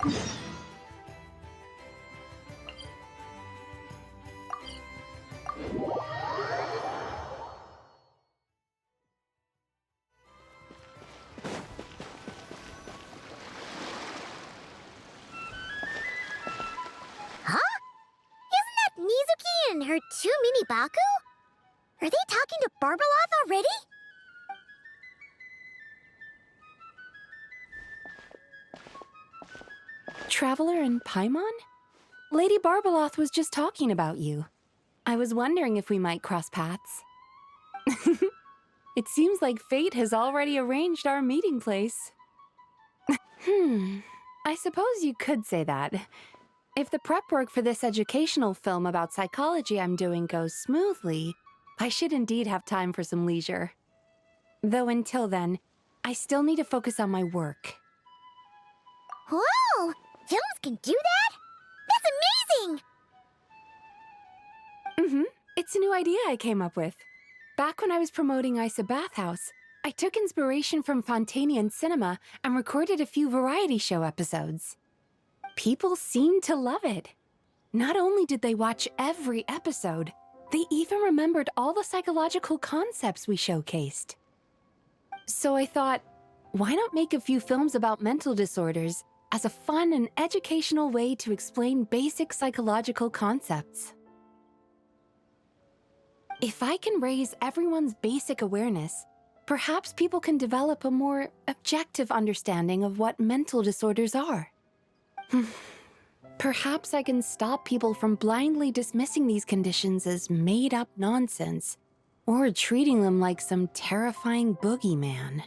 Huh? Isn't that Mizuki and her two mini Baku? Are they talking to Barbeloth already? Traveler and Paimon? Lady Barbeloth was just talking about you. I was wondering if we might cross paths. It seems like fate has already arranged our meeting place. I suppose you could say that. If the prep work for this educational film about psychology I'm doing goes smoothly, I should indeed have time for some leisure. Though until then, I still need to focus on my work. Whoa! Films can do that? That's amazing! It's a new idea I came up with. Back when I was promoting Isa Bathhouse, I took inspiration from Fontanian cinema and recorded a few variety show episodes. People seemed to love it. Not only did they watch every episode, they even remembered all the psychological concepts we showcased. So I thought, why not make a few films about mental disorders as a fun and educational way to explain basic psychological concepts? If I can raise everyone's basic awareness, perhaps people can develop a more objective understanding of what mental disorders are. Perhaps I can stop people from blindly dismissing these conditions as made-up nonsense, or treating them like some terrifying boogeyman.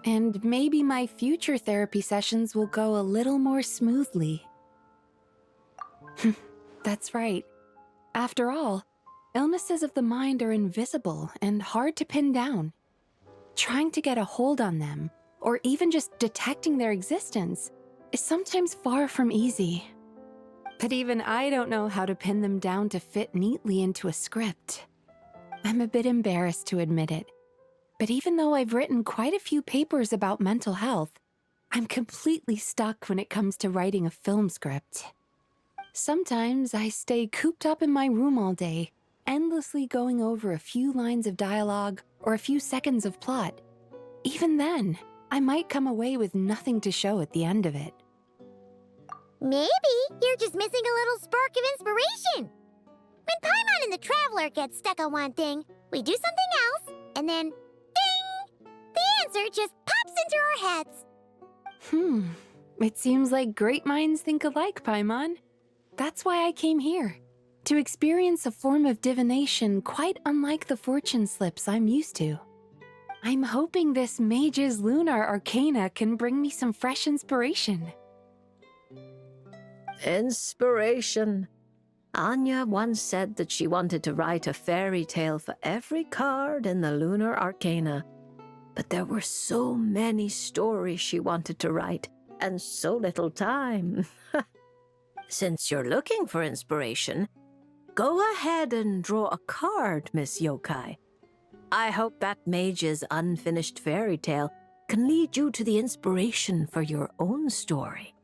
And maybe my future therapy sessions will go a little more smoothly. That's right. After all, illnesses of the mind are invisible and hard to pin down. Trying to get a hold on them, or even just detecting their existence, is sometimes far from easy. But even I don't know how to pin them down to fit neatly into a script. I'm a bit embarrassed to admit it, but even though I've written quite a few papers about mental health, I'm completely stuck when it comes to writing a film script. Sometimes I stay cooped up in my room all day, endlessly going over a few lines of dialogue or a few seconds of plot. Even then, I might come away with nothing to show at the end of it. Maybe you're just missing a little spark of inspiration. When Paimon and the Traveler get stuck on one thing, we do something else, and then, ding! The answer just pops into our heads. It seems like great minds think alike, Paimon. That's why I came here, to experience a form of divination quite unlike the fortune slips I'm used to. I'm hoping this mage's lunar arcana can bring me some fresh inspiration. Inspiration. Anya once said that she wanted to write a fairy tale for every card in the lunar arcana. But there were so many stories she wanted to write, and so little time. Since you're looking for inspiration, go ahead and draw a card, Miss Yokai. I hope that mage's unfinished fairy tale can lead you to the inspiration for your own story.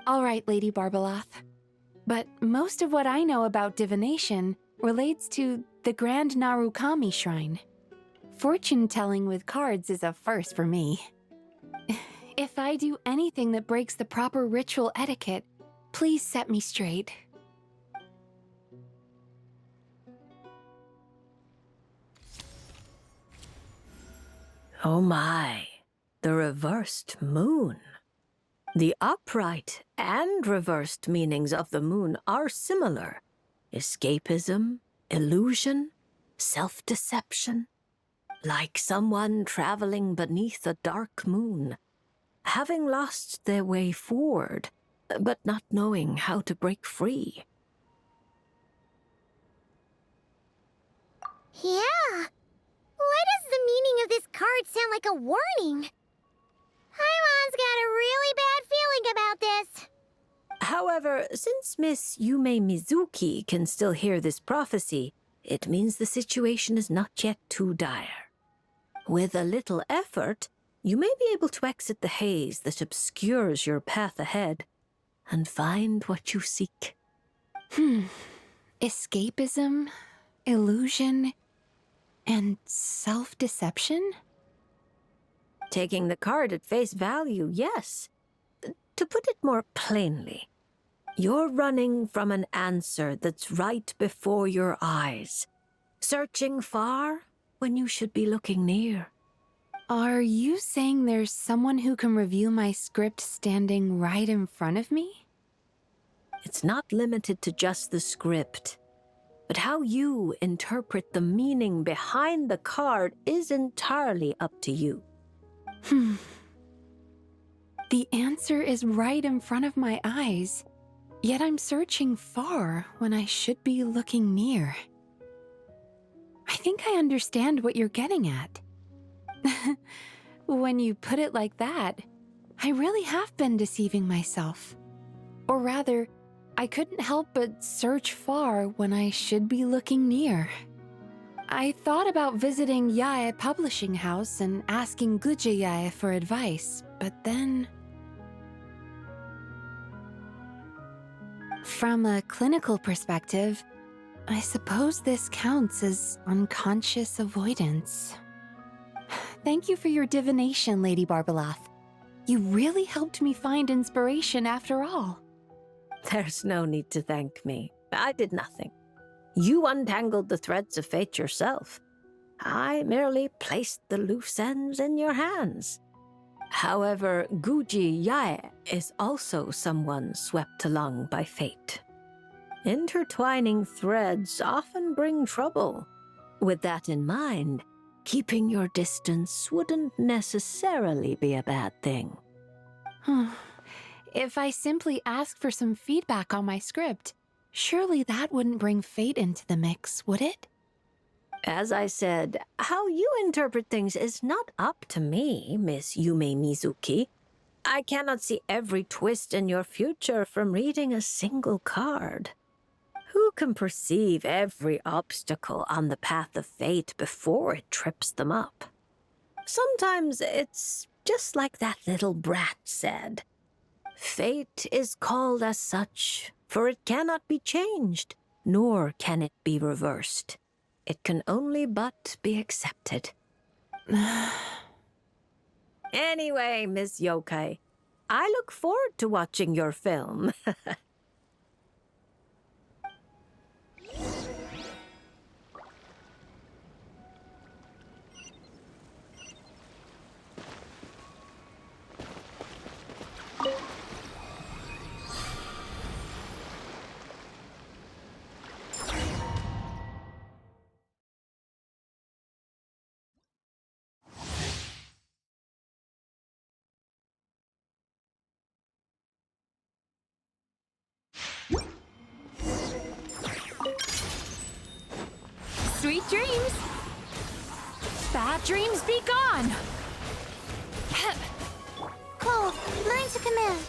All right, Lady Barbeloth. But most of what I know about divination relates to the Grand Narukami Shrine. Fortune-telling with cards is a first for me. If I do anything that breaks the proper ritual etiquette, please set me straight. Oh my, the reversed moon. The upright and reversed meanings of the moon are similar. Escapism, illusion, self-deception. Like someone traveling beneath a dark moon, having lost their way forward, but not knowing how to break free. Yeah. Why does the meaning of this card sound like a warning? Paimon's got a really bad feeling about this. However, since Miss Yume Mizuki can still hear this prophecy, it means the situation is not yet too dire. With a little effort, you may be able to exit the haze that obscures your path ahead and find what you seek. Escapism, illusion, and self-deception? Taking the card at face value, yes. To put it more plainly, you're running from an answer that's right before your eyes, searching far when you should be looking near. Are you saying there's someone who can review my script standing right in front of me? It's not limited to just the script, but how you interpret the meaning behind the card is entirely up to you. The answer is right in front of my eyes, yet I'm searching far when I should be looking near. I think I understand what you're getting at. When you put it like that, I really have been deceiving myself. Or rather, I couldn't help but search far when I should be looking near. I thought about visiting Yae Publishing House and asking Guja Yae for advice, but then... From a clinical perspective, I suppose this counts as unconscious avoidance. Thank you for your divination, Lady Barbalath. You really helped me find inspiration after all. There's no need to thank me. I did nothing. You untangled the threads of fate yourself. I merely placed the loose ends in your hands. However, Guji Yae is also someone swept along by fate. Intertwining threads often bring trouble. With that in mind, keeping your distance wouldn't necessarily be a bad thing. If I simply asked for some feedback on my script, surely that wouldn't bring fate into the mix, would it? As I said, how you interpret things is not up to me, Miss Yume Mizuki. I cannot see every twist in your future from reading a single card. Who can perceive every obstacle on the path of fate before it trips them up? Sometimes it's just like that little brat said. Fate is called as such, for it cannot be changed, nor can it be reversed. It can only but be accepted. Anyway, Miss Yokai, I look forward to watching your film. Sweet dreams! Bad dreams be gone! Cold, mine's a command.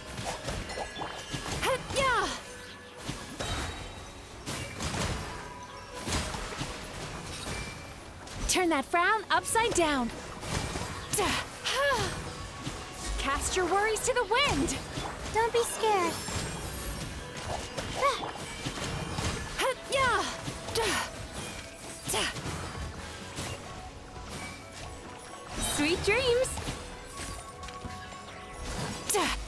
Yeah! Turn that frown upside down. Cast your worries to the wind. Don't be scared. Yeah! Sweet dreams!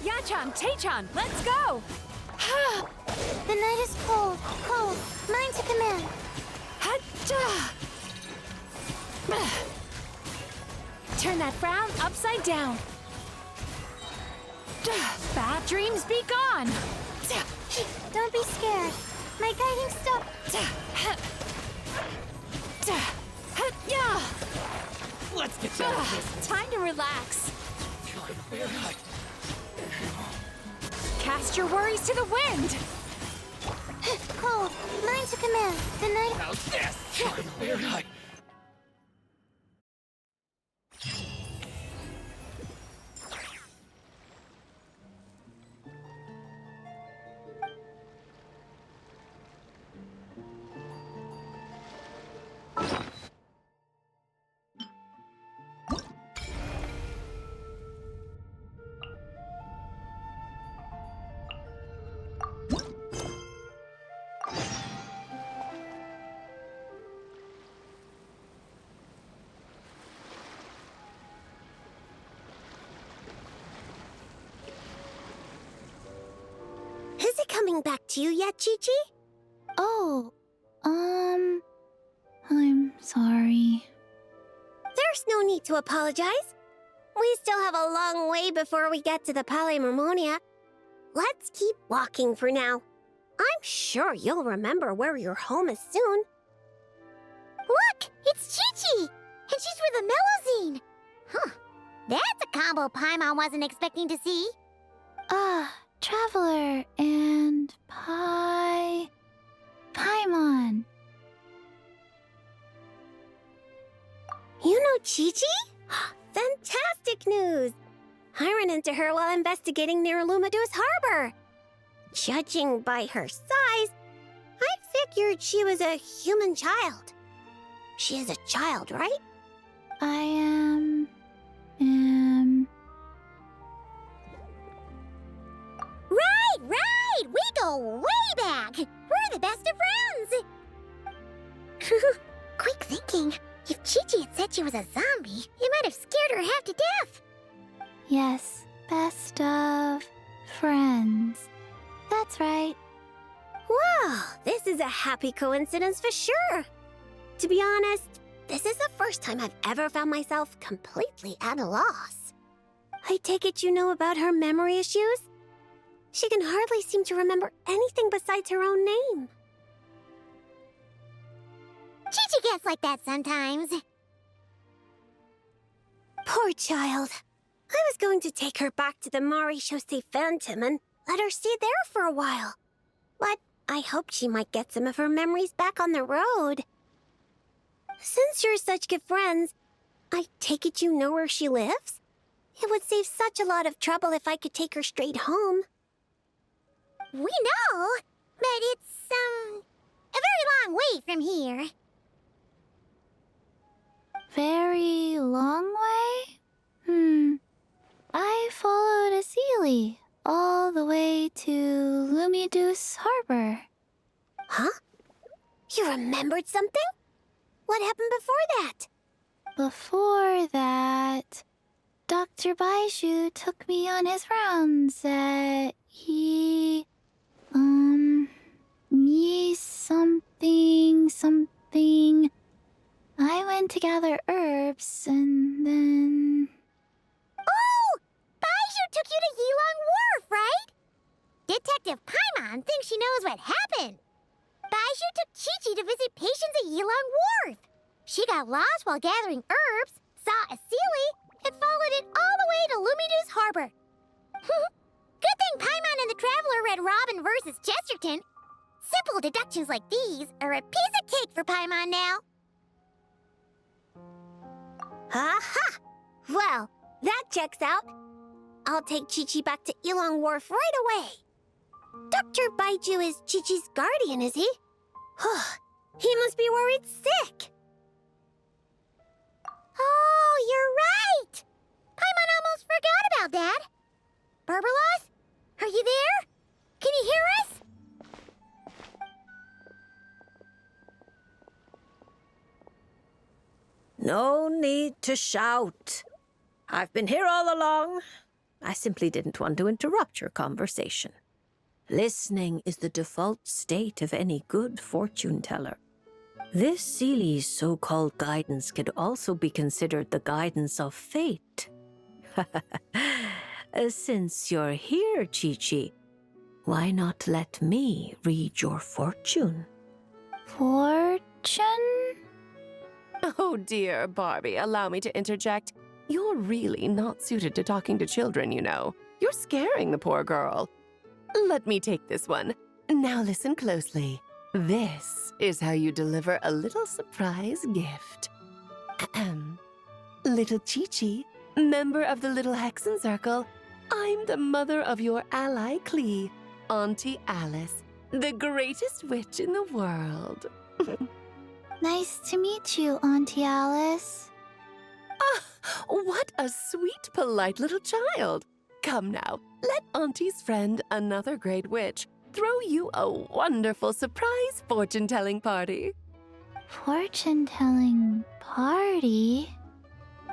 Yachan, Taechan, let's go! The night is cold, cold. Mine's a command. Turn that frown upside down. Bad dreams be gone. Don't be scared. My guiding star. Let's get down to business. Time to relax. Cast your worries to the wind. Cold, mine's a command. The night. How's this? Fahrenheit. getting back to you yet, Chi-Chi? Oh, I'm sorry. There's no need to apologize. We still have a long way before we get to the Palais Mermonia. Let's keep walking for now. I'm sure you'll remember where your home is soon. Look! It's Chi-Chi! And she's with the Mellowzine! Huh. That's a combo Paimon wasn't expecting to see. Traveler and Paimon. You know Chi-Chi? Fantastic news! I ran into her while investigating near Lumidu's harbor. Judging by her size, I figured she was a human child. She is a child, right? I am... Right! We go way back! We're the best of friends! Quick thinking. If Chi-Chi had said she was a zombie, it might have scared her half to death. Yes, best of friends. That's right. Wow, this is a happy coincidence for sure. To be honest, this is the first time I've ever found myself completely at a loss. I take it you know about her memory issues? She can hardly seem to remember anything besides her own name. Chi-Chi gets like that sometimes. Poor child. I was going to take her back to the Maréchaussée Phantom and let her stay there for a while. But I hoped she might get some of her memories back on the road. Since you're such good friends, I take it you know where she lives? It would save such a lot of trouble if I could take her straight home. We know, but it's, a very long way from here. Very long way? I followed a Sealy all the way to Lumidu's harbor. Huh? You remembered something? What happened before that? Before that, Dr. Baiju took me on his rounds at something. I went to gather herbs and then... Oh! Baiju took you to Yilong Wharf, right? Detective Paimon thinks she knows what happened. Baiju took Chi-Chi to visit patients at Yilong Wharf. She got lost while gathering herbs, saw a Sealy, and followed it all the way to Lumidu's harbor. Good thing Paimon and the Traveler read Robin versus Chesterton. Simple deductions like these are a piece of cake for Paimon now. Aha! Well, that checks out. I'll take Chi-Chi back to Yilong Wharf right away. Dr. Baiju is Chi-Chi's guardian, is he? He must be worried sick. Oh, you're right! Paimon almost forgot about that. Berbeloth? Are you there? Can you hear us? No need to shout. I've been here all along. I simply didn't want to interrupt your conversation. Listening is the default state of any good fortune teller. This Sealy's so-called guidance could also be considered the guidance of fate. Since you're here, Chi-Chi, why not let me read your fortune? Fortune? Oh dear, Barbie, allow me to interject. You're really not suited to talking to children, you know. You're scaring the poor girl. Let me take this one. Now listen closely. This is how you deliver a little surprise gift. Little Chi-Chi, member of the Little Hexen Circle, I'm the mother of your ally Klee, Auntie Alice, the greatest witch in the world. Nice to meet you, Auntie Alice. Ah, what a sweet, polite little child. Come now, let Auntie's friend, another great witch, throw you a wonderful surprise fortune-telling party. Fortune-telling party?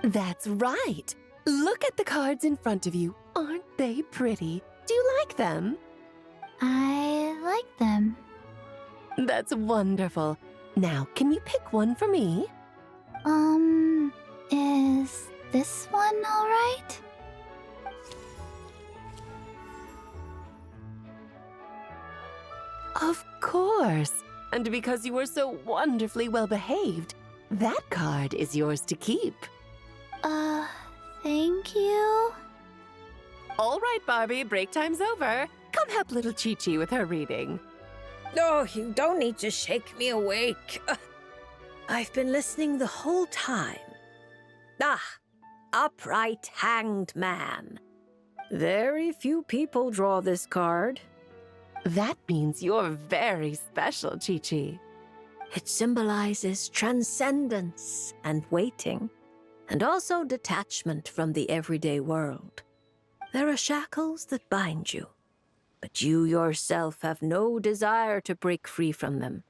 That's right. Look at the cards in front of you. Aren't they pretty? Do you like them? I like them. That's wonderful. Now, can you pick one for me? Is this one alright? Of course. And because you were so wonderfully well behaved, that card is yours to keep. Thank you? All right, Barbie, break time's over. Come help little Chi-Chi with her reading. No, you don't need to shake me awake. I've been listening the whole time. Upright hanged man. Very few people draw this card. That means you're very special, Chi-Chi. It symbolizes transcendence and waiting, and also detachment from the everyday world. There are shackles that bind you, but you yourself have no desire to break free from them.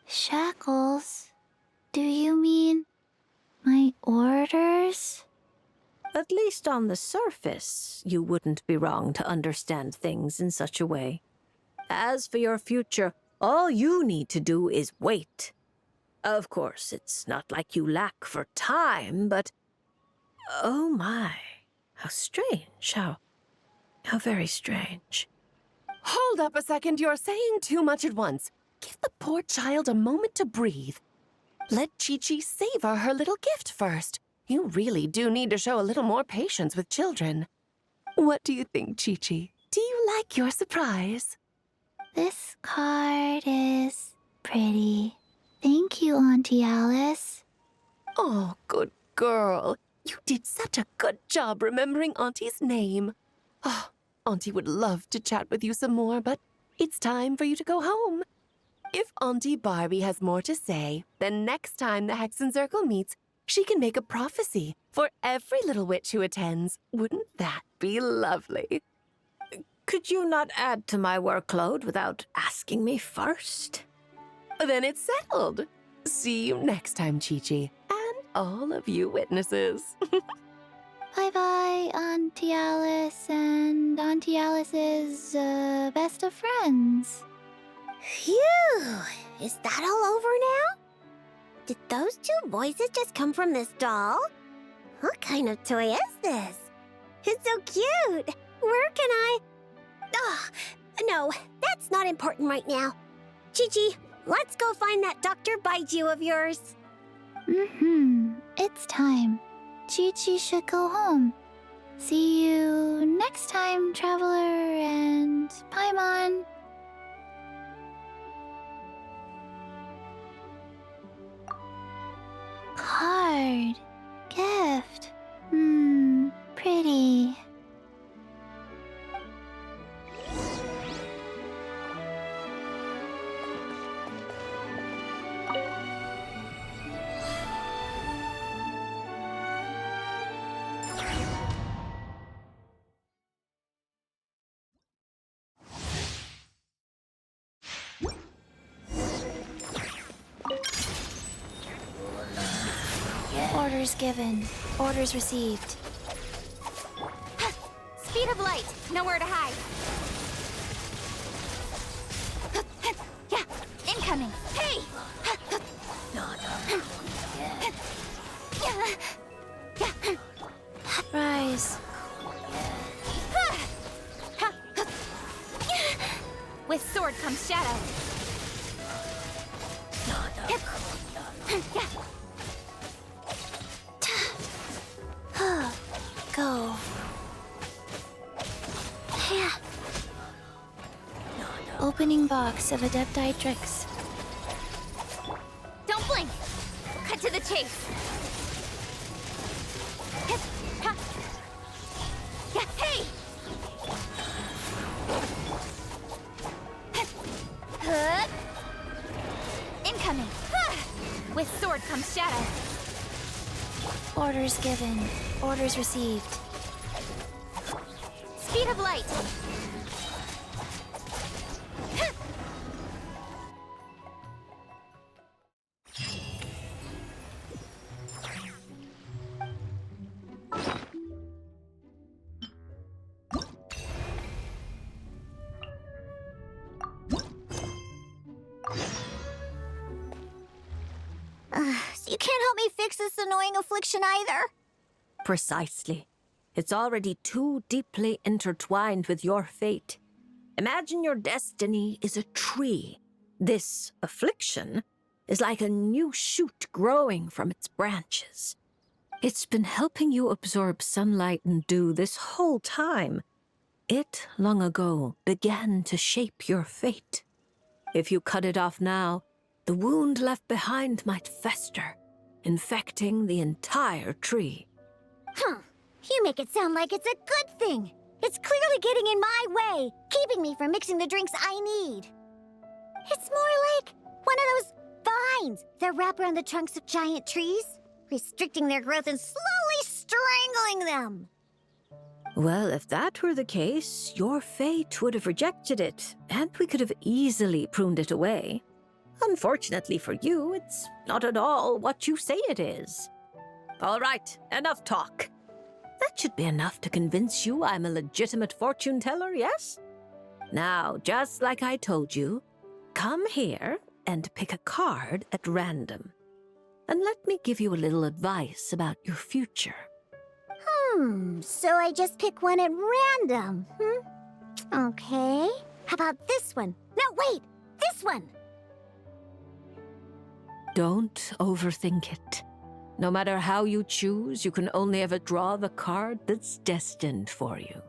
Shackles? Do you mean my orders? At least on the surface, you wouldn't be wrong to understand things in such a way. As for your future, all you need to do is wait. Of course, it's not like you lack for time, but... Oh my, how strange, how very strange. Hold up a second, you're saying too much at once. Give the poor child a moment to breathe. Let Chi-Chi savor her little gift first. You really do need to show a little more patience with children. What do you think, Chi-Chi? Do you like your surprise? This card is pretty. Thank you, Auntie Alice. Oh, good girl. You did such a good job remembering Auntie's name. Oh, Auntie would love to chat with you some more, but it's time for you to go home. If Auntie Barbie has more to say, then next time the Hexen Circle meets, she can make a prophecy for every little witch who attends. Wouldn't that be lovely? Could you not add to my workload without asking me first? Then it's settled. See you next time, Chi-Chi, and all of you witnesses. Bye-bye, Auntie Alice and Auntie Alice's, best of friends. Phew! Is that all over now? Did those two voices just come from this doll? What kind of toy is this? It's so cute! Where can I... Ugh, no, that's not important right now. Chi-Chi, let's go find that Dr. Baiju of yours. It's time. Chi-Chi should go home. See you next time, Traveler and Paimon. Card. Gift. Pretty. Orders given. Orders received. Speed of light, nowhere to hide. Yeah, incoming. Hey! Rise. With sword comes shadow. Go. Yeah. Opening box of Adepti Tricks. Don't blink. Cut to the chase. Yeah, hey! Incoming. With sword comes shadow. Orders given. Orders received. Speed of light. fix this annoying affliction either. Precisely. It's already too deeply intertwined with your fate. Imagine your destiny is a tree. This affliction is like a new shoot growing from its branches. It's been helping you absorb sunlight and dew this whole time. It, long ago, began to shape your fate. If you cut it off now, the wound left behind might fester, infecting the entire tree. Huh. You make it sound like it's a good thing. It's clearly getting in my way, keeping me from mixing the drinks I need. It's more like one of those vines that wrap around the trunks of giant trees, restricting their growth and slowly strangling them. Well, if that were the case, your fate would have rejected it, and we could have easily pruned it away. Unfortunately for you, it's not at all what you say it is. All right, enough talk. That should be enough to convince you I'm a legitimate fortune teller, yes? Now, just like I told you, come here and pick a card at random. And let me give you a little advice about your future. So I just pick one at random, Okay. How about this one? No, wait! This one! Don't overthink it. No matter how you choose, you can only ever draw the card that's destined for you.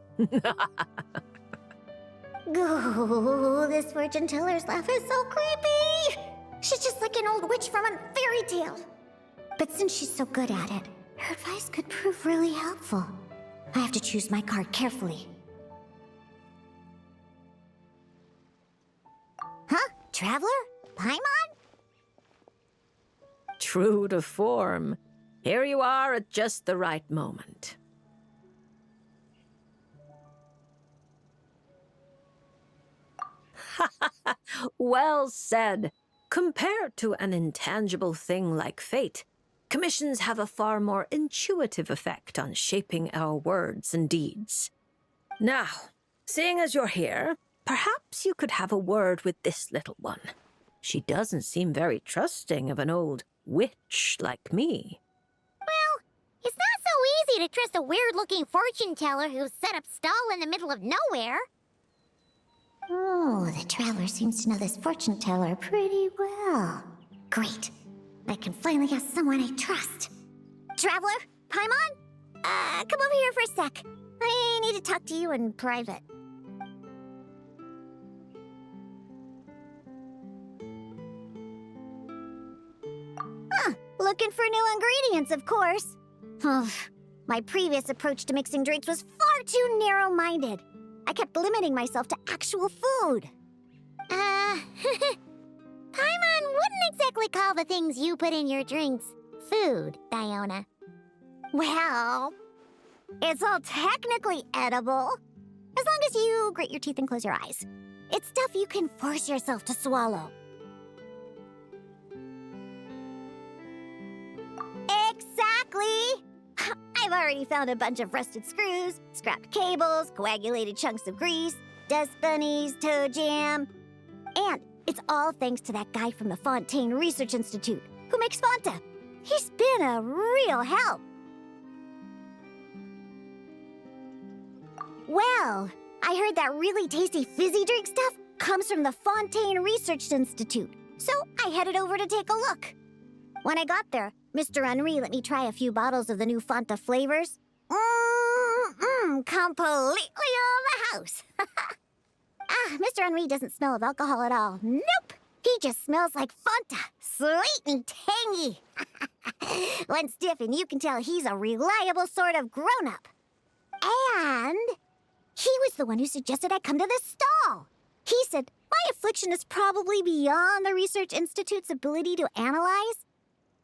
Oh, this fortune teller's laugh is so creepy! She's just like an old witch from a fairy tale. But since she's so good at it, her advice could prove really helpful. I have to choose my card carefully. Huh? Traveler? Paimon? True to form. Here you are at just the right moment. Well said. Compared to an intangible thing like fate, commissions have a far more intuitive effect on shaping our words and deeds. Now, seeing as you're here, perhaps you could have a word with this little one. She doesn't seem very trusting of an old witch like me. Well, it's not so easy to trust a weird-looking fortune teller who's set up stall in the middle of nowhere. Oh, the traveler seems to know this fortune teller pretty well. Great. I can finally have someone I trust. Traveler? Paimon? Come over here for a sec. I need to talk to you in private. Looking for new ingredients, of course. My previous approach to mixing drinks was far too narrow-minded. I kept limiting myself to actual food. Paimon wouldn't exactly call the things you put in your drinks food, Diona. Well, it's all technically edible, as long as you grit your teeth and close your eyes. It's stuff you can force yourself to swallow. Exactly! I've already found a bunch of rusted screws, scrapped cables, coagulated chunks of grease, dust bunnies, toe jam. And it's all thanks to that guy from the Fontaine Research Institute who makes Fanta. He's been a real help. Well, I heard that really tasty fizzy drink stuff comes from the Fontaine Research Institute, so I headed over to take a look. When I got there, Mr. Henri let me try a few bottles of the new Fanta flavors. Completely on the house. Mr. Henri doesn't smell of alcohol at all. Nope. He just smells like Fanta. Sweet and tangy. One stiff and you can tell he's a reliable sort of grown-up. And he was the one who suggested I come to this stall. He said my affliction is probably beyond the Research Institute's ability to analyze.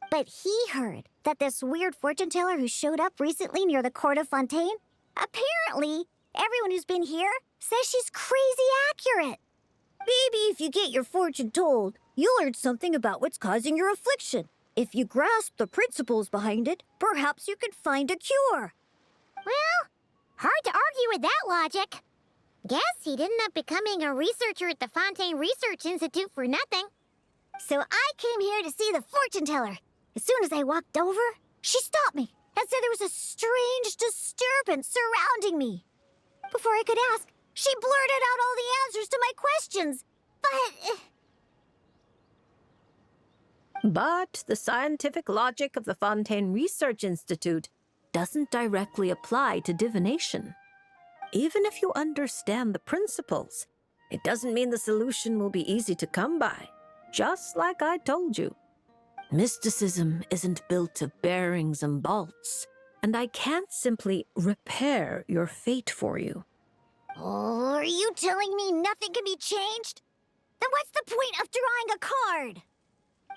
But he heard that this weird fortune teller who showed up recently near the court of Fontaine, apparently everyone who's been here says she's crazy accurate. Maybe if you get your fortune told, you'll learn something about what's causing your affliction. If you grasp the principles behind it, perhaps you could find a cure. Well, hard to argue with that logic. Guess he didn't end up becoming a researcher at the Fontaine Research Institute for nothing. So I came here to see the fortune teller. As soon as I walked over, she stopped me and said there was a strange disturbance surrounding me. Before I could ask, she blurted out all the answers to my questions. But the scientific logic of the Fontaine Research Institute doesn't directly apply to divination. Even if you understand the principles, it doesn't mean the solution will be easy to come by, just like I told you. Mysticism isn't built of bearings and bolts, and I can't simply repair your fate for you. Oh, are you telling me nothing can be changed? Then what's the point of drawing a card?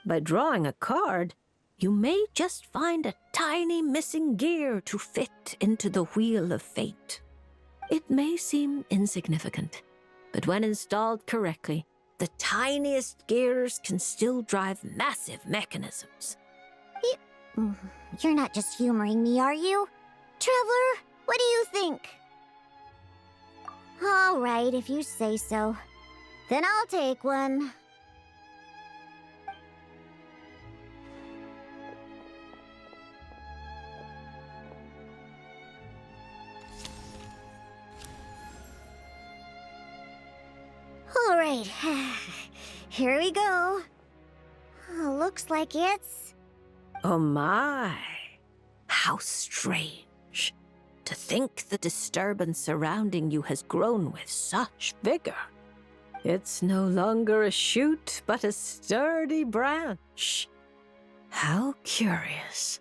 By drawing a card, you may just find a tiny missing gear to fit into the wheel of fate. It may seem insignificant, but when installed correctly, the tiniest gears can still drive massive mechanisms. You're not just humoring me, are you? Traveler, what do you think? All right, if you say so. Then I'll take one. All right, here we go. Looks like it's... Oh my, how strange. To think the disturbance surrounding you has grown with such vigor. It's no longer a shoot, but a sturdy branch. How curious.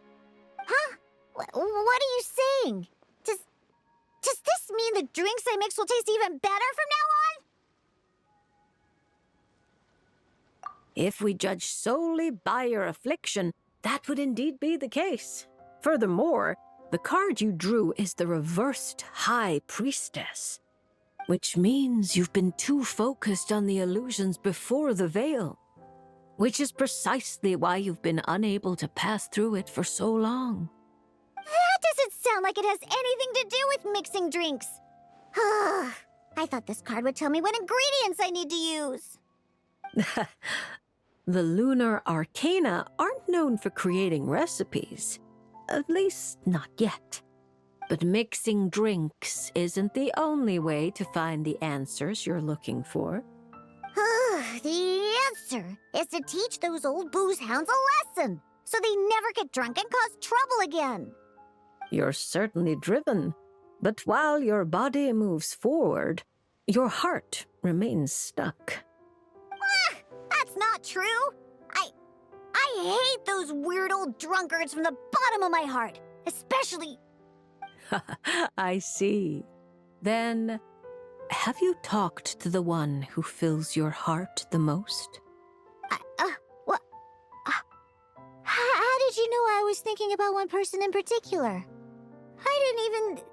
Huh? What are you saying? Does this mean the drinks I mix will taste even better from now on? If we judge solely by your affliction, that would indeed be the case. Furthermore, the card you drew is the reversed High Priestess, which means you've been too focused on the illusions before the veil, which is precisely why you've been unable to pass through it for so long. That doesn't sound like it has anything to do with mixing drinks. I thought this card would tell me what ingredients I need to use. The lunar arcana aren't known for creating recipes. At least, not yet. But mixing drinks isn't the only way to find the answers you're looking for. The answer is to teach those old booze hounds a lesson, so they never get drunk and cause trouble again. You're certainly driven, but while your body moves forward, your heart remains stuck. That's not true. I hate those weird old drunkards from the bottom of my heart, especially... I see. Then, have you talked to the one who fills your heart the most? What? How did you know I was thinking about one person in particular? I didn't even...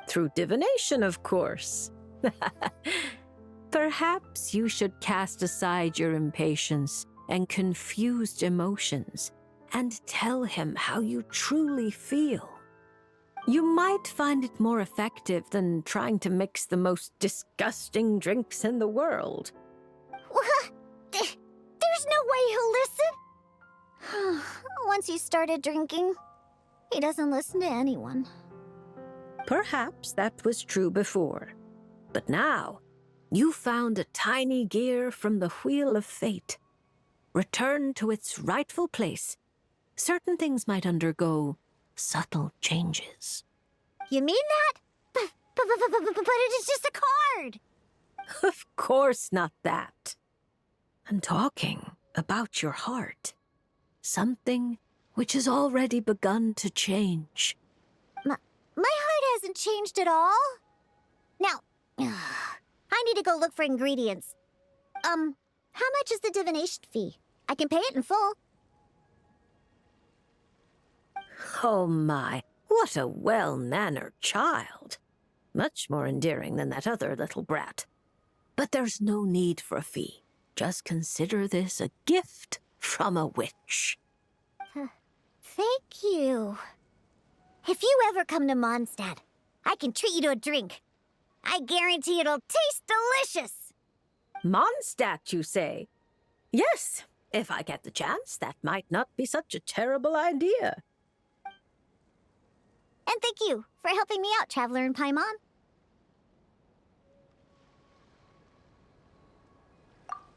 Through divination, of course. Perhaps you should cast aside your impatience and confused emotions and tell him how you truly feel. You might find it more effective than trying to mix the most disgusting drinks in the world. What? There's no way he'll listen. Once he started drinking, he doesn't listen to anyone. Perhaps that was true before, but now you found a tiny gear from the wheel of fate. Return to its rightful place. Certain things might undergo subtle changes. You mean that? But it is just a card. Of course not that. I'm talking about your heart. Something which has already begun to change. My heart hasn't changed at all. Now, I need to go look for ingredients. How much is the divination fee? I can pay it in full. Oh my, what a well-mannered child. Much more endearing than that other little brat. But there's no need for a fee. Just consider this a gift from a witch. Thank you. If you ever come to Mondstadt, I can treat you to a drink. I guarantee it'll taste delicious. Mondstadt, you say? Yes, If I get the chance, that might not be such a terrible idea. And thank you for helping me out, Traveler and Paimon.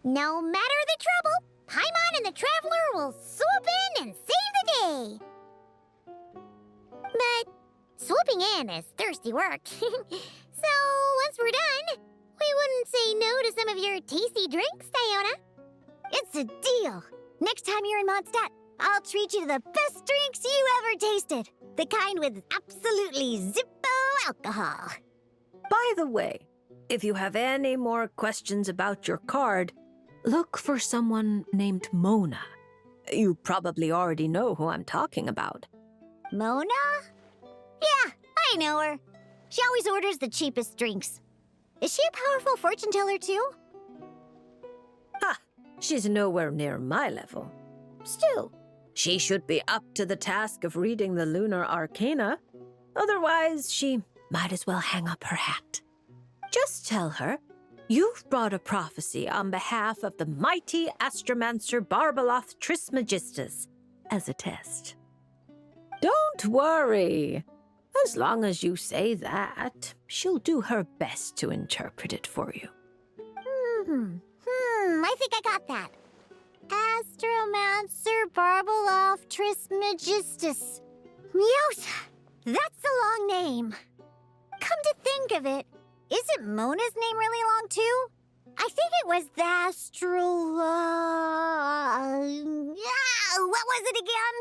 No matter the trouble, Paimon and the Traveler will swoop in and save the day. But swooping in is thirsty work. So once we're done, we wouldn't say no to some of your tasty drinks, Diona. It's a deal. Next time you're in Mondstadt, I'll treat you to the best drinks you ever tasted. The kind with absolutely zippo alcohol. By the way, if you have any more questions about your card, look for someone named Mona. You probably already know who I'm talking about. Mona? Yeah, I know her. She always orders the cheapest drinks. Is she a powerful fortune teller too? Ha! She's nowhere near my level. Still, she should be up to the task of reading the lunar arcana. Otherwise, she might as well hang up her hat. Just tell her you've brought a prophecy on behalf of the mighty astromancer Barbaloth Trismegistus as a test. Don't worry. As long as you say that, she'll do her best to interpret it for you. I think I got that. Astromancer Barbaloth Trismegistus. Yos! That's a long name. Come to think of it, isn't Mona's name really long too? I think it was the what was it again?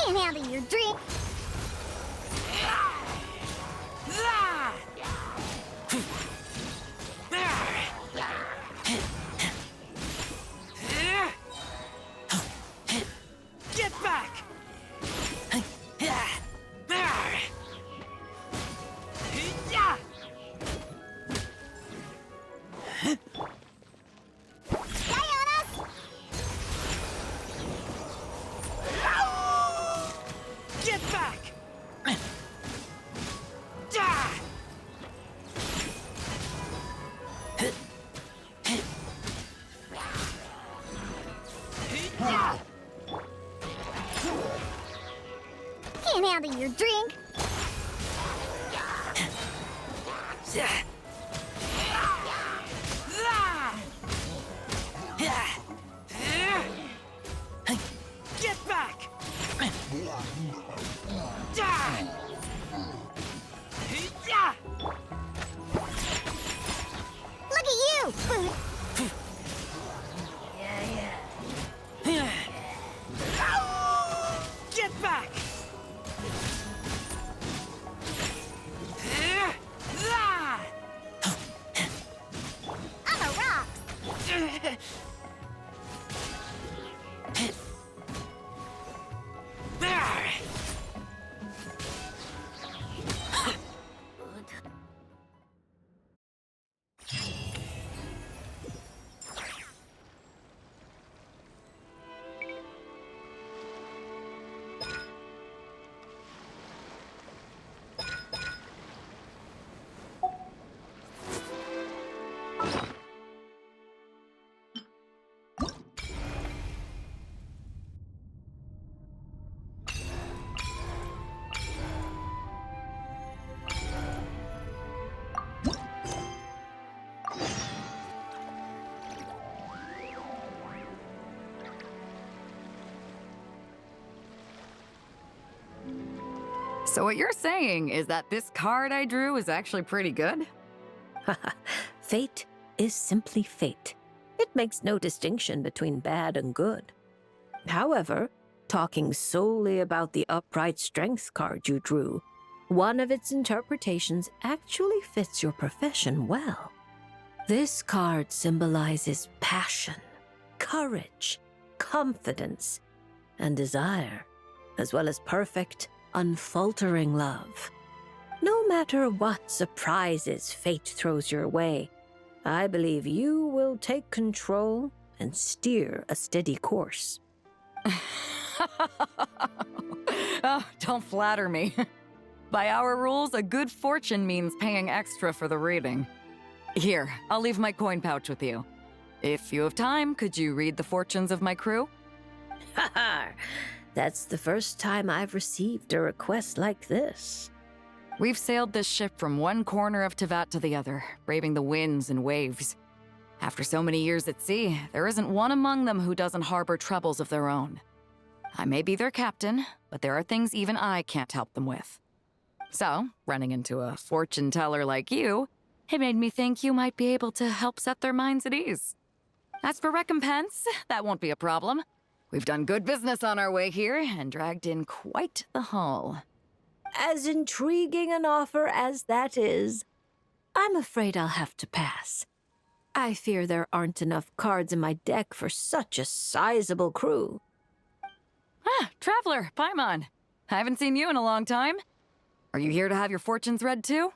Can't handle your drink. Get back! Get back! Can't handle your drink. Get back! Look at you, food. Get back! I'm a rock. So what you're saying is that this card I drew is actually pretty good? Fate is simply fate. It makes no distinction between bad and good. However, talking solely about the upright strength card you drew, one of its interpretations actually fits your profession well. This card symbolizes passion, courage, confidence, and desire, as well as perfect, unfaltering love. No matter what surprises fate throws your way, I believe you will take control and steer a steady course. Oh, don't flatter me. By our rules, a good fortune means paying extra for the reading. Here, I'll leave my coin pouch with you. If you have time, could you read the fortunes of my crew? Haha, that's the first time I've received a request like this. We've sailed this ship from one corner of Teyvat to the other, braving the winds and waves. After so many years at sea, there isn't one among them who doesn't harbor troubles of their own. I may be their captain, but there are things even I can't help them with. So, running into a fortune teller like you, it made me think you might be able to help set their minds at ease. As for recompense, that won't be a problem. We've done good business on our way here and dragged in quite the haul. As intriguing an offer as that is, I'm afraid I'll have to pass. I fear there aren't enough cards in my deck for such a sizable crew. Ah, Traveler, Paimon. I haven't seen you in a long time. Are you here to have your fortunes read too?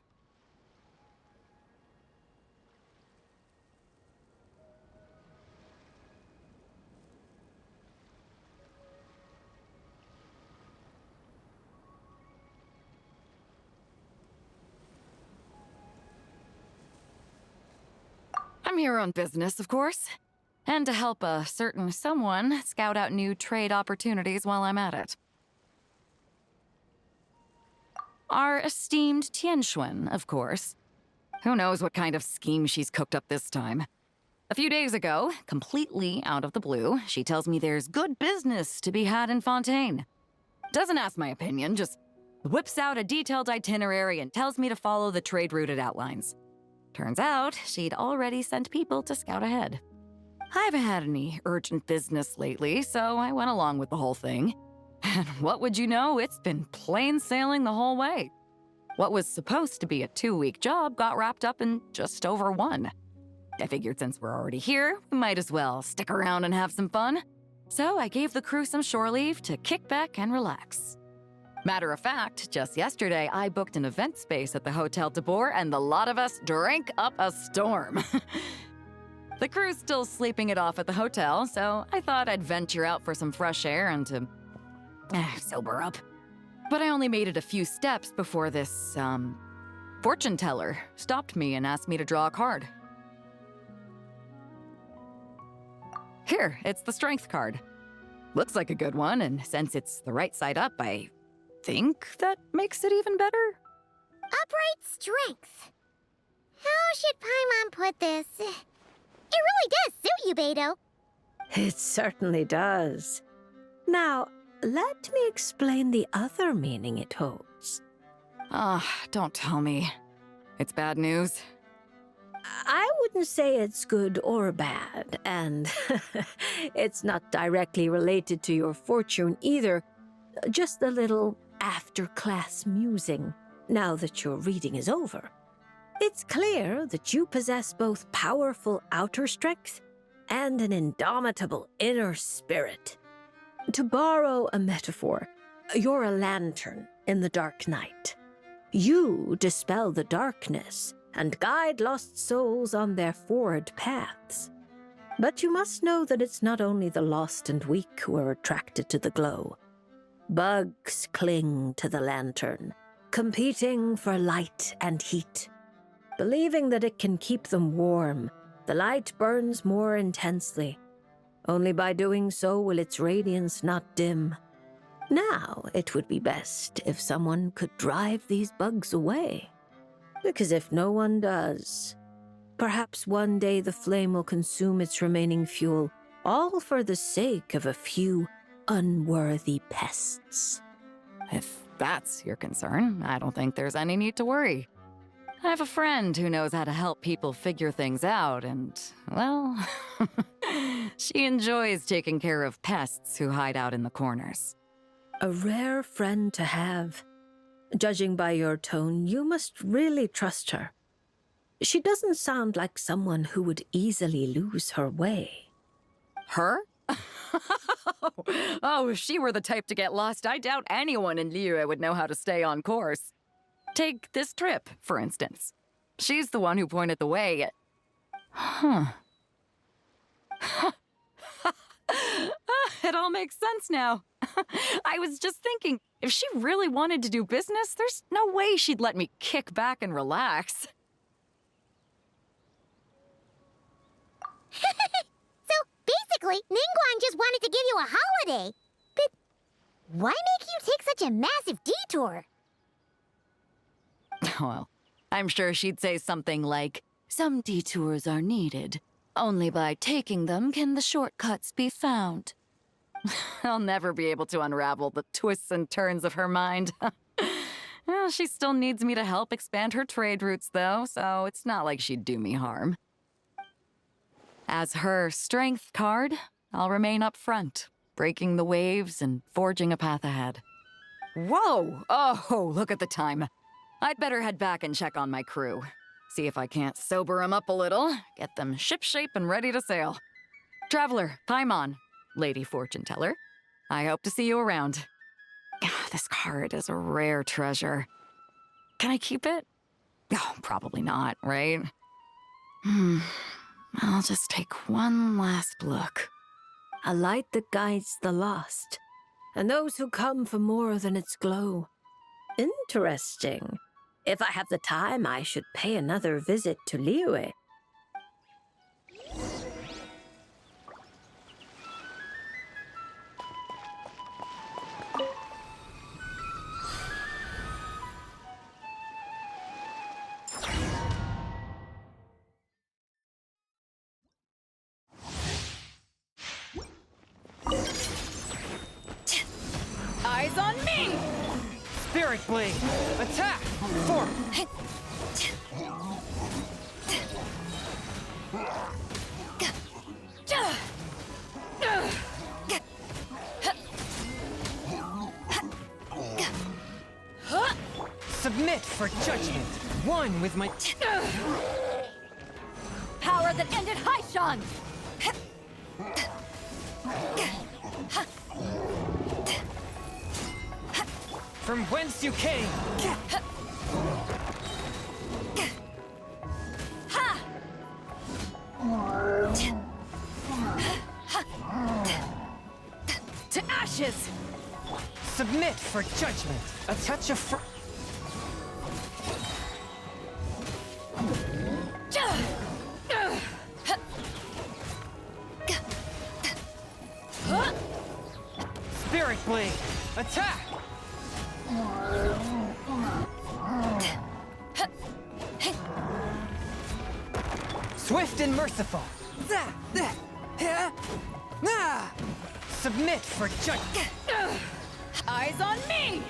I'm here on business, of course. And to help a certain someone scout out new trade opportunities while I'm at it. Our esteemed Tianxuan, of course. Who knows what kind of scheme she's cooked up this time. A few days ago, completely out of the blue, she tells me there's good business to be had in Fontaine. Doesn't ask my opinion, just whips out a detailed itinerary and tells me to follow the trade route it outlines. Turns out, she'd already sent people to scout ahead. I haven't had any urgent business lately, so I went along with the whole thing. And what would you know, it's been plain sailing the whole way. What was supposed to be a 2-week job got wrapped up in just over 1. I figured since we're already here, we might as well stick around and have some fun. So I gave the crew some shore leave to kick back and relax. Matter of fact, just yesterday, I booked an event space at the Hotel de Boer, and the lot of us drank up a storm. The crew's still sleeping it off at the hotel, so I thought I'd venture out for some fresh air and to sober up. But I only made it a few steps before this, fortune teller stopped me and asked me to draw a card. Here, it's the strength card. Looks like a good one, and since it's the right side up, I think that makes it even better. Upright strength. How should Paimon put this? It really does suit you, Beto. It certainly does. Now, let me explain the other meaning it holds. Don't tell me. It's bad news. I wouldn't say it's good or bad, and it's not directly related to your fortune either. Just a little after-class musing, now that your reading is over. It's clear that you possess both powerful outer strength and an indomitable inner spirit. To borrow a metaphor, you're a lantern in the dark night. You dispel the darkness and guide lost souls on their forward paths. But you must know that it's not only the lost and weak who are attracted to the glow. Bugs cling to the lantern, competing for light and heat. Believing that it can keep them warm, the light burns more intensely. Only by doing so will its radiance not dim. Now, it would be best if someone could drive these bugs away. Because if no one does, perhaps one day the flame will consume its remaining fuel, all for the sake of a few unworthy pests. If that's your concern, I don't think there's any need to worry. I have a friend who knows how to help people figure things out, and, well, she enjoys taking care of pests who hide out in the corners. A rare friend to have. Judging by your tone, you must really trust her. She doesn't sound like someone who would easily lose her way. Her? Oh, if she were the type to get lost, I doubt anyone in Liyue would know how to stay on course. Take this trip, for instance. She's the one who pointed the way. Huh. It all makes sense now. I was just thinking, if she really wanted to do business, there's no way she'd let me kick back and relax. So basically, Ningguang just wanted to give you a holiday. But why make you take such a massive detour? Well, I'm sure she'd say something like, "Some detours are needed. Only by taking them can the shortcuts be found." I'll never be able to unravel the twists and turns of her mind. Well, she still needs me to help expand her trade routes, though, so it's not like she'd do me harm. As her strength card, I'll remain up front, breaking the waves and forging a path ahead. Whoa! Oh, look at the time. I'd better head back and check on my crew. See if I can't sober them up a little, get them shipshape and ready to sail. Traveler, Paimon, Lady Fortune Teller, I hope to see you around. This card is a rare treasure. Can I keep it? Oh, probably not, right? I'll just take one last look. A light that guides the lost, and those who come for more than its glow. Interesting. If I have the time, I should pay another visit to Liyue. Eyes on me! Spirit Blade! Attack! Form! Submit for judgment! One with my... Power that ended Haishan! From whence you came! To ashes! Submit for judgment! A touch of Spirit Blade! Attack! Swift and merciful! Submit for judgment! Eyes on me!